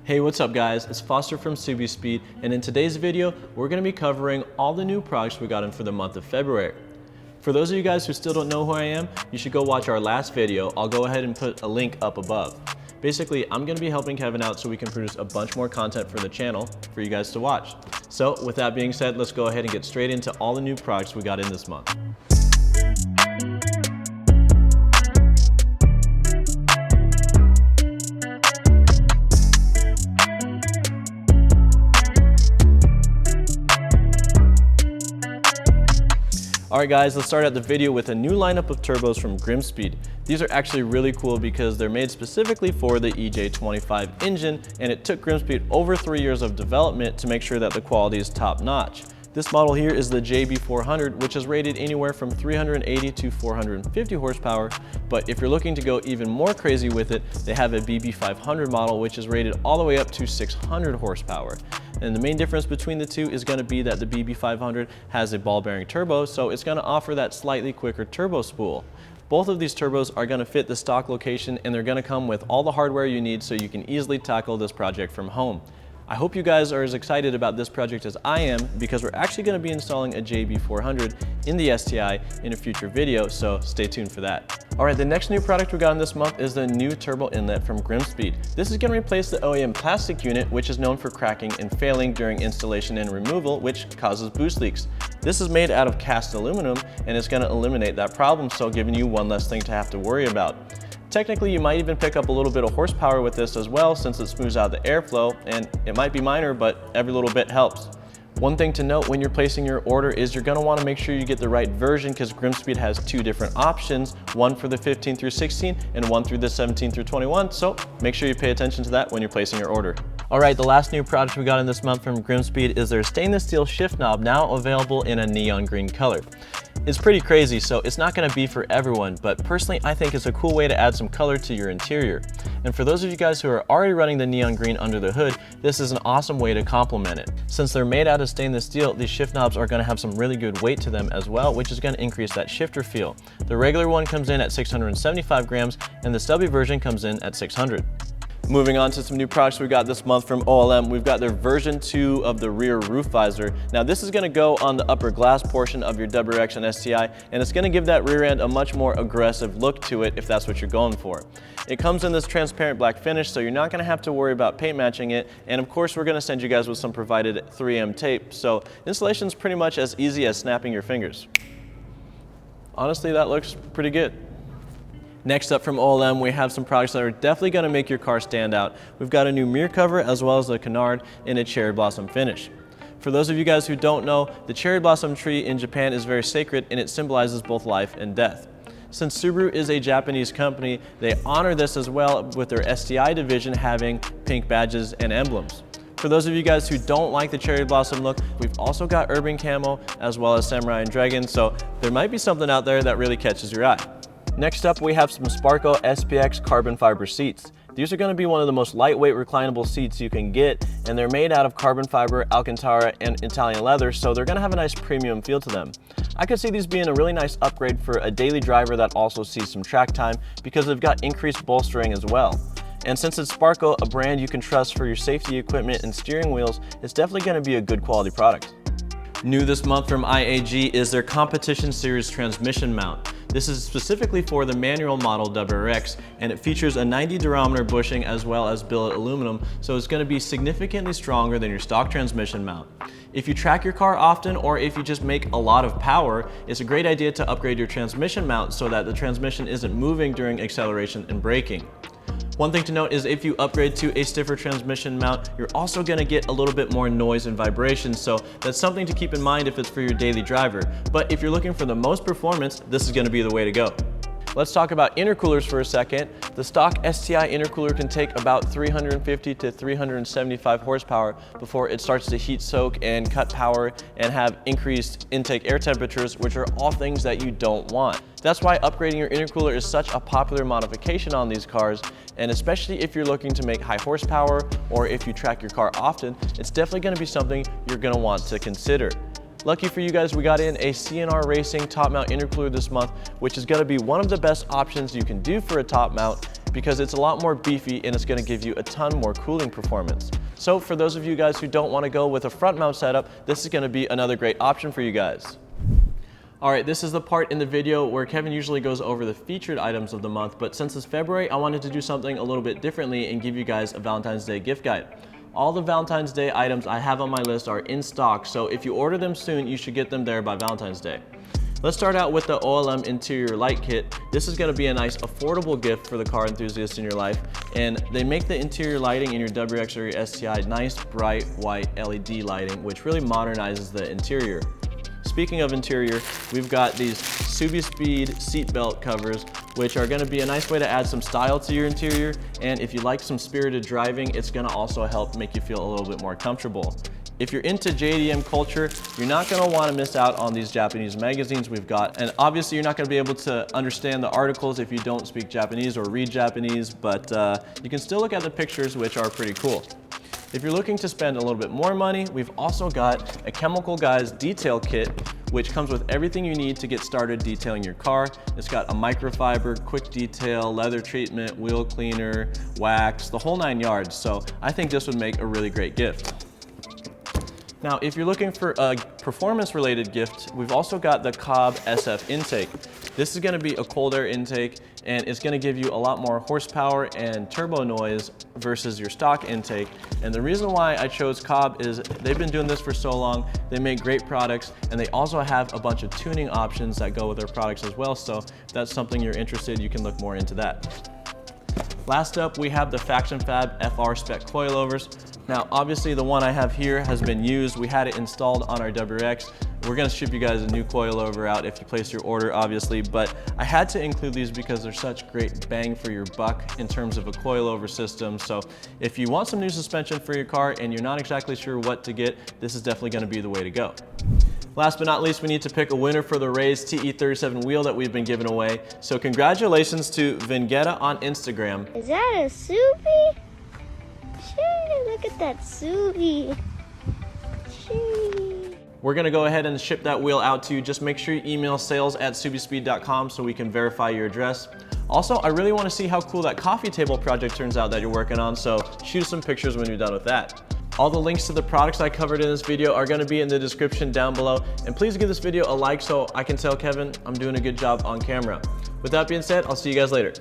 Hey, what's up guys? It's Foster from SubiSpeed, and in today's video, we're going to be covering all the new products we got in for the month of February. For those of you guys who still don't know who I am, you should go watch our last video. I'll go ahead and put a link up above. Basically, I'm going to be helping Kevin out so we can produce a bunch more content for the channel for you guys to watch. So with that being said, let's go ahead and get straight into all the new products we got in this month. Alright guys, let's start out the video with a new lineup of turbos from Grimspeed. These are actually really cool because they're made specifically for the EJ25 engine, and it took Grimspeed over 3 years of development to make sure that the quality is top notch. This model here is the JB400, which is rated anywhere from 380 to 450 horsepower, but if you're looking to go even more crazy with it, they have a BB500 model, which is rated all the way up to 600 horsepower. And the main difference between the two is going to be that the BB500 has a ball bearing turbo, so it's going to offer that slightly quicker turbo spool. Both of these turbos are going to fit the stock location, and they're going to come with all the hardware you need so you can easily tackle this project from home. I hope you guys are as excited about this project as I am, because we're actually going to be installing a JB400 in the STI in a future video, so stay tuned for that. Alright, the next new product we got in this month is the new turbo inlet from Grimspeed. This is going to replace the OEM plastic unit, which is known for cracking and failing during installation and removal, which causes boost leaks. This is made out of cast aluminum, and it's going to eliminate that problem, so giving you one less thing to have to worry about. Technically, you might even pick up a little bit of horsepower with this as well, since it smooths out the airflow, and it might be minor, but every little bit helps. One thing to note when you're placing your order is you're going to want to make sure you get the right version, because Grimspeed has two different options, one for the 15 through 16 and one through the 17 through 21, so make sure you pay attention to that when you're placing your order. Alright, the last new product we got in this month from Grimspeed is their stainless steel shift knob, now available in a neon green color. It's pretty crazy, so it's not going to be for everyone, but personally I think it's a cool way to add some color to your interior. And for those of you guys who are already running the neon green under the hood, this is an awesome way to complement it. Since they're made out of stainless steel, these shift knobs are going to have some really good weight to them as well, which is going to increase that shifter feel. The regular one comes in at 675 grams, and the stubby version comes in at 600. Moving on to some new products we got this month from OLM, we've got their version 2 of the rear roof visor. Now this is going to go on the upper glass portion of your WRX and STI, and it's going to give that rear end a much more aggressive look to it if that's what you're going for. It comes in this transparent black finish, so you're not going to have to worry about paint matching it, and of course we're going to send you guys with some provided 3M tape, so installation is pretty much as easy as snapping your fingers. Honestly, that looks pretty good. Next up from OLM, we have some products that are definitely going to make your car stand out. We've got a new mirror cover as well as a Canard in a cherry blossom finish. For those of you guys who don't know, the cherry blossom tree in Japan is very sacred, and it symbolizes both life and death. Since Subaru is a Japanese company, they honor this as well with their STI division having pink badges and emblems. For those of you guys who don't like the cherry blossom look, we've also got urban camo as well as samurai and dragon, so there might be something out there that really catches your eye. Next up, we have some Sparco SPX carbon fiber seats. These are going to be one of the most lightweight reclinable seats you can get, and they're made out of carbon fiber, Alcantara, and Italian leather, so they're going to have a nice premium feel to them. I could see these being a really nice upgrade for a daily driver that also sees some track time, because they've got increased bolstering as well. And since it's Sparco, a brand you can trust for your safety equipment and steering wheels, it's definitely going to be a good quality product. New this month from IAG is their Competition Series transmission mount. This is specifically for the manual model WRX, and it features a 90 durometer bushing as well as billet aluminum, so it's going to be significantly stronger than your stock transmission mount. If you track your car often, or if you just make a lot of power, it's a great idea to upgrade your transmission mount so that the transmission isn't moving during acceleration and braking. One thing to note is if you upgrade to a stiffer transmission mount, you're also going to get a little bit more noise and vibration, so that's something to keep in mind if it's for your daily driver. But if you're looking for the most performance, this is going to be the way to go. Let's talk about intercoolers for a second. The stock STI intercooler can take about 350 to 375 horsepower before it starts to heat soak and cut power and have increased intake air temperatures, which are all things that you don't want. That's why upgrading your intercooler is such a popular modification on these cars, and especially if you're looking to make high horsepower or if you track your car often, it's definitely going to be something you're going to want to consider. Lucky for you guys, we got in a CNR Racing top mount intercooler this month, which is going to be one of the best options you can do for a top mount. because it's a lot more beefy and it's gonna give you a ton more cooling performance. So for those of you guys who don't wanna go with a front mount setup, this is gonna be another great option for you guys. All right, this is the part in the video where Kevin usually goes over the featured items of the month, but since it's February, I wanted to do something a little bit differently and give you guys a Valentine's Day gift guide. All the Valentine's Day items I have on my list are in stock, so if you order them soon, you should get them there by Valentine's Day. Let's start out with the OLM Interior Light Kit. This is gonna be a nice affordable gift for the car enthusiast in your life, and they make the interior lighting in your WRX or your STI nice, bright, white LED lighting, which really modernizes the interior. Speaking of interior, we've got these SubiSpeed seatbelt covers, which are gonna be a nice way to add some style to your interior, and if you like some spirited driving, it's gonna also help make you feel a little bit more comfortable. If you're into JDM culture, you're not gonna wanna miss out on these Japanese magazines we've got, and obviously you're not gonna be able to understand the articles if you don't speak Japanese or read Japanese, but you can still look at the pictures, which are pretty cool. If you're looking to spend a little bit more money, we've also got a Chemical Guys detail kit, which comes with everything you need to get started detailing your car. It's got a microfiber, quick detail, leather treatment, wheel cleaner, wax, the whole 9 yards. So I think this would make a really great gift. Now, if you're looking for a performance-related gift, we've also got the COBB SF intake. This is gonna be a cold air intake, and it's gonna give you a lot more horsepower and turbo noise versus your stock intake. And the reason why I chose COBB is they've been doing this for so long, they make great products, and they also have a bunch of tuning options that go with their products as well. So if that's something you're interested, you can look more into that. Last up, we have the Faction Fab FR spec coilovers. Now, obviously the one I have here has been used. We had it installed on our WRX. We're gonna ship you guys a new coilover out if you place your order, obviously, but I had to include these because they're such great bang for your buck in terms of a coilover system. So if you want some new suspension for your car and you're not exactly sure what to get, this is definitely gonna be the way to go. Last but not least, we need to pick a winner for the Raise TE37 wheel that we've been giving away. So congratulations to Vingetta on Instagram. Is that a Subi? Sure, look at that Subi. Sure. We're gonna go ahead and ship that wheel out to you. Just make sure you email sales@subispeed.com so we can verify your address. Also, I really wanna see how cool that coffee table project turns out that you're working on, so shoot some pictures when you're done with that. All the links to the products I covered in this video are gonna be in the description down below, and please give this video a like so I can tell Kevin I'm doing a good job on camera. With that being said, I'll see you guys later.